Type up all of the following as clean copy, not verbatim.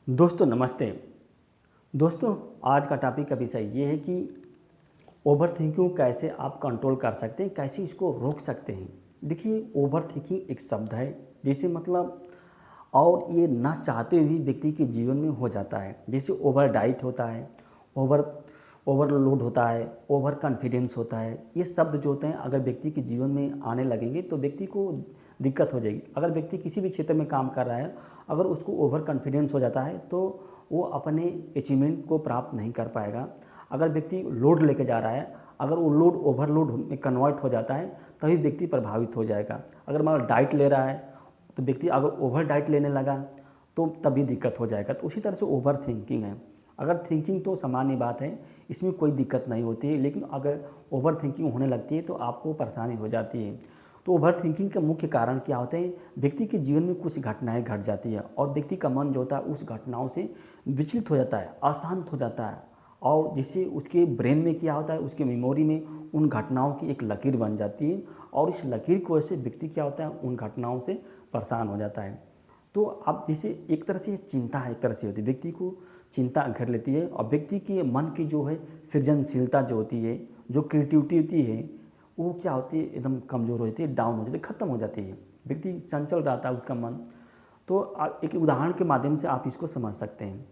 दोस्तों नमस्ते। दोस्तों आज का टॉपिक का विषय ये है कि ओवर थिंकिंग को कैसे आप कंट्रोल कर सकते हैं, कैसे इसको रोक सकते हैं। देखिए, ओवर थिंकिंग एक शब्द है जैसे मतलब और ये ना चाहते हुए भी व्यक्ति के जीवन में हो जाता है। जैसे ओवर डाइट होता है, ओवर ओवरलोड होता है, ओवर कॉन्फिडेंस होता है। ये शब्द जो होते हैं अगर व्यक्ति के जीवन में आने लगेंगे तो व्यक्ति को दिक्कत हो जाएगी। अगर व्यक्ति किसी भी क्षेत्र में काम कर रहा है, अगर उसको ओवर कॉन्फिडेंस हो जाता है तो वो अपने अचीवमेंट को प्राप्त नहीं कर पाएगा। अगर व्यक्ति लोड लेके जा रहा है, अगर वो लोड ओवरलोड में कन्वर्ट हो जाता है तभी व्यक्ति प्रभावित हो जाएगा। अगर मान डाइट ले रहा है तो व्यक्ति अगर ओवर डाइट लेने लगा तो तभी दिक्कत हो जाएगा। तो उसी तरह से ओवर थिंकिंग है। अगर थिंकिंग तो सामान्य बात है, इसमें कोई दिक्कत नहीं होती है, लेकिन अगर ओवर थिंकिंग होने लगती है तो आपको परेशानी हो जाती है। तो ओवर थिंकिंग का मुख्य कारण क्या होते हैं? व्यक्ति के जीवन में कुछ घटनाएं घट जाती है और व्यक्ति का मन जो होता है उस घटनाओं से विचलित हो जाता है, अशांत हो जाता है, और जिससे उसके ब्रेन में क्या होता है, उसके मेमोरी में उन घटनाओं की एक लकीर बन जाती है और इस लकीर की वजह से व्यक्ति क्या होता है, उन घटनाओं से परेशान हो जाता है। तो अब जैसे एक तरह से चिंता है, एक तरह से होती है, व्यक्ति को चिंता घेर लेती है और व्यक्ति के मन की जो है सृजनशीलता जो होती है, जो क्रिएटिविटी होती है, वो क्या होती है, एकदम कमज़ोर हो जाती है, डाउन हो जाती है, ख़त्म हो जाती है। व्यक्ति चंचल रहता है उसका मन। तो एक उदाहरण के माध्यम से आप इसको समझ सकते हैं।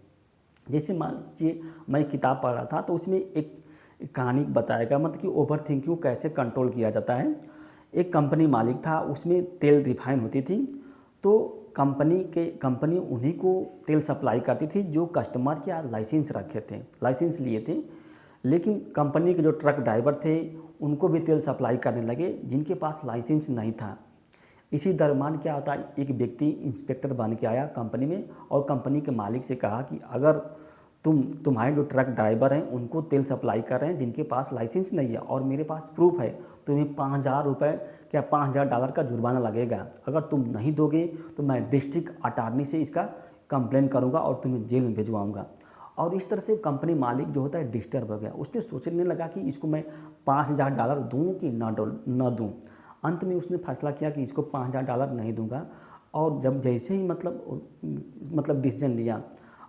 जैसे मान लीजिए मैं किताब पढ़ रहा था तो उसमें एक कहानी बताया गया, मतलब कि ओवर थिंकिंग को कैसे कंट्रोल किया जाता है। एक कंपनी मालिक था, उसमें तेल रिफाइन होती थी, तो कंपनी उन्हीं को तेल सप्लाई करती थी जो कस्टमर के लाइसेंस रखे थे, लाइसेंस लिए थे। लेकिन कंपनी के जो ट्रक ड्राइवर थे उनको भी तेल सप्लाई करने लगे जिनके पास लाइसेंस नहीं था। इसी दरम्यान क्या होता है, एक व्यक्ति इंस्पेक्टर बन के आया कंपनी में और कंपनी के मालिक से कहा कि अगर तुम्हारे जो ट्रक ड्राइवर हैं उनको तेल सप्लाई कर रहे हैं जिनके पास लाइसेंस नहीं है और मेरे पास प्रूफ है, तुम्हें 5,000 रुपये क्या $5,000 का जुर्माना लगेगा। अगर तुम नहीं दोगे तो मैं डिस्ट्रिक्ट अटॉर्नी से इसका कंप्लेन करूंगा और तुम्हें जेल में भिजवाऊंगा। और इस तरह से कंपनी मालिक जो होता है डिस्टर्ब हो गया। उसने सोचने लगा कि इसको मैं $5,000 दूँ कि न दूँ। अंत में उसने फैसला किया कि इसको $5,000 नहीं दूंगा। और जब जैसे ही मतलब डिसीजन लिया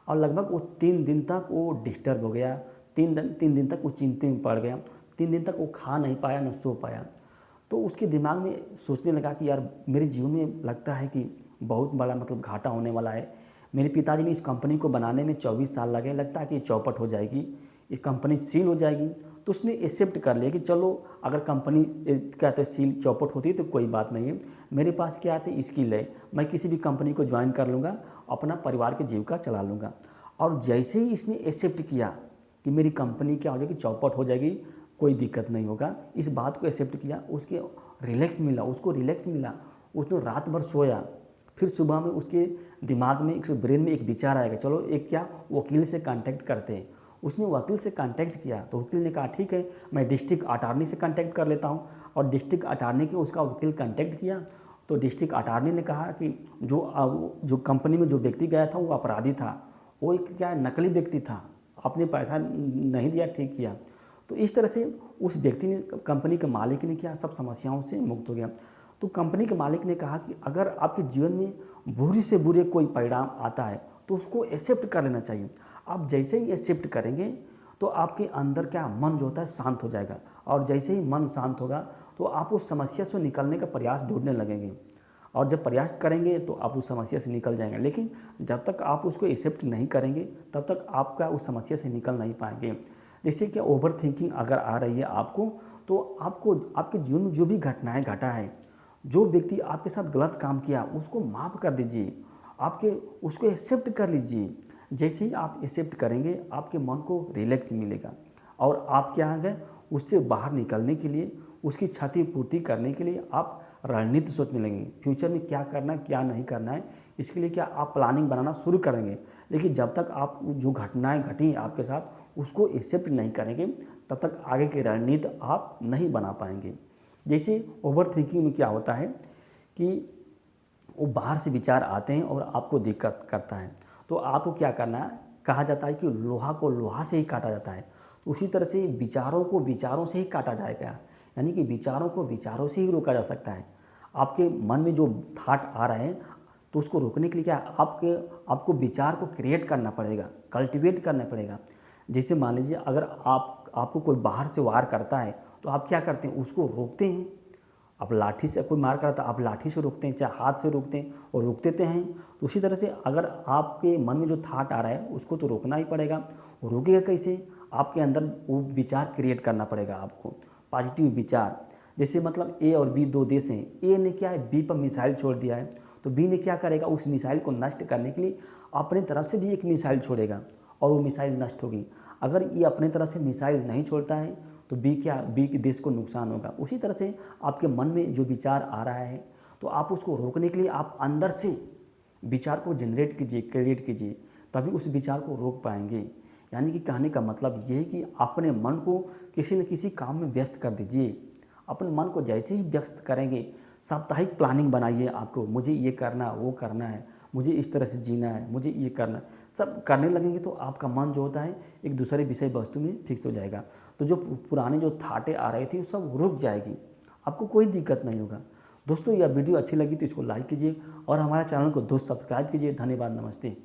और लगभग वो 3 दिन तक वो डिस्टर्ब हो गया। 3 दिन तक वो चिंता में पड़ गया। 3 दिन तक वो खा नहीं पाया, न सो पाया। तो उसके दिमाग में सोचने लगा कि यार मेरे जीवन में लगता है कि बहुत बड़ा मतलब घाटा होने वाला है। मेरे पिताजी ने इस कंपनी को बनाने में 24 साल लगे, लगता है कि चौपट हो जाएगी, ये कंपनी सील हो जाएगी। तो उसने एक्सेप्ट कर लिया कि चलो अगर कंपनी क्या कहते हैं सील चौपट होती है तो कोई बात नहीं है, मेरे पास क्या आती है स्किल है, मैं किसी भी कंपनी को ज्वाइन कर लूँगा, अपना परिवार की जीविका चला लूँगा। और जैसे ही इसने एक्सेप्ट किया कि मेरी कंपनी क्या हो जाएगी, चौपट हो जाएगी, कोई दिक्कत नहीं होगा, इस बात को एक्सेप्ट किया, उसको रिलैक्स मिला। उसने रात भर सोया। फिर सुबह में उसके दिमाग में ब्रेन में एक विचार आएगा, चलो एक क्या वकील से कांटेक्ट करते हैं। उसने वकील से कांटेक्ट किया तो वकील ने कहा ठीक है, मैं डिस्ट्रिक्ट अटॉर्नी से कांटेक्ट कर लेता हूँ। और डिस्ट्रिक्ट अटॉर्नी के उसका वकील कांटेक्ट किया तो डिस्ट्रिक्ट अटॉर्नी ने कहा कि जो कंपनी में जो व्यक्ति गया था वो अपराधी था, वो एक क्या नकली व्यक्ति था, आपने पैसा नहीं दिया, ठीक किया। तो इस तरह से उस व्यक्ति ने, कंपनी के मालिक ने क्या, सब समस्याओं से मुक्त हो गया। तो कंपनी के मालिक ने कहा कि अगर आपके जीवन में बुरी से बुरे कोई परिणाम आता है तो उसको एक्सेप्ट कर लेना चाहिए। आप जैसे ही एक्सेप्ट करेंगे तो आपके अंदर क्या मन जो होता है शांत हो जाएगा, और जैसे ही मन शांत होगा तो आप उस समस्या से निकलने का प्रयास ढूंढने लगेंगे, और जब प्रयास करेंगे तो आप उस समस्या से निकल जाएंगे। लेकिन जब तक आप उसको एक्सेप्ट नहीं करेंगे तब तक आपका उस समस्या से निकल नहीं पाएंगे। जैसे कि ओवर थिंकिंग अगर आ रही है आपको, तो आपको आपके जीवन में जो भी घटनाएं घटा है, जो व्यक्ति आपके साथ गलत काम किया उसको माफ़ कर दीजिए, आपके उसको एक्सेप्ट कर लीजिए। जैसे ही आप एक्सेप्ट करेंगे आपके मन को रिलैक्स मिलेगा और आप क्या है उससे बाहर निकलने के लिए, उसकी क्षतिपूर्ति करने के लिए आप रणनीति सोचने लगेंगे। फ्यूचर में क्या करना है, क्या नहीं करना है, इसके लिए क्या आप प्लानिंग बनाना शुरू करेंगे। लेकिन जब तक आप जो घटनाएं घटी आपके साथ उसको एक्सेप्ट नहीं करेंगे तब तक आगे की रणनीति आप नहीं बना पाएंगे। जैसे ओवर थिंकिंग में क्या होता है कि वो बाहर से विचार आते हैं और आपको दिक्कत करता है, तो आपको क्या करना है, कहा जाता है कि लोहा को लोहा से ही काटा जाता है। तो उसी तरह से विचारों को विचारों से ही काटा जाएगा, यानी कि विचारों को विचारों से ही रोका जा सकता है। आपके मन में जो थाट आ रहे हैं तो उसको रोकने के लिए क्या है, आपको विचार को क्रिएट करना पड़ेगा, कल्टिवेट करना पड़ेगा। जैसे मान लीजिए अगर आपको कोई बाहर से वार करता है तो आप क्या करते हैं, उसको रोकते हैं। अब लाठी से कोई मार करता है, आप लाठी से रोकते हैं, चाहे हाथ से रोकते हैं और रोक देते हैं। तो उसी तरह से अगर आपके मन में जो थाट आ रहा है उसको तो रोकना ही पड़ेगा। और रोकेगा कैसे, आपके अंदर वो विचार क्रिएट करना पड़ेगा आपको, पॉजिटिव विचार। जैसे मतलब ए और बी दो देश हैं, ए ने क्या है बी पर मिसाइल छोड़ दिया है, तो बी ने क्या करेगा, उस मिसाइल को नष्ट करने के लिए अपने तरफ से भी एक मिसाइल छोड़ेगा और वो मिसाइल नष्ट होगी। अगर ये अपने तरफ से मिसाइल नहीं छोड़ता है तो बी के देश को नुकसान होगा। उसी तरह से आपके मन में जो विचार आ रहा है तो आप उसको रोकने के लिए आप अंदर से विचार को जनरेट कीजिए, क्रिएट कीजिए, तभी उस विचार को रोक पाएंगे। यानी कि कहने का मतलब ये है कि अपने मन को किसी न किसी काम में व्यस्त कर दीजिए। अपने मन को जैसे ही व्यस्त करेंगे, साप्ताहिक प्लानिंग बनाइए, आपको मुझे ये करना वो करना है, मुझे इस तरह से जीना है, मुझे ये करना, सब करने लगेंगे तो आपका मन जो होता है एक दूसरे विषय वस्तु में फिक्स हो जाएगा। तो जो पुराने जो थाटे आ रही थी वो सब रुक जाएगी, आपको कोई दिक्कत नहीं होगा। दोस्तों यह वीडियो अच्छी लगी तो इसको लाइक कीजिए और हमारे चैनल को दोस्त सब्सक्राइब कीजिए। धन्यवाद, नमस्ते।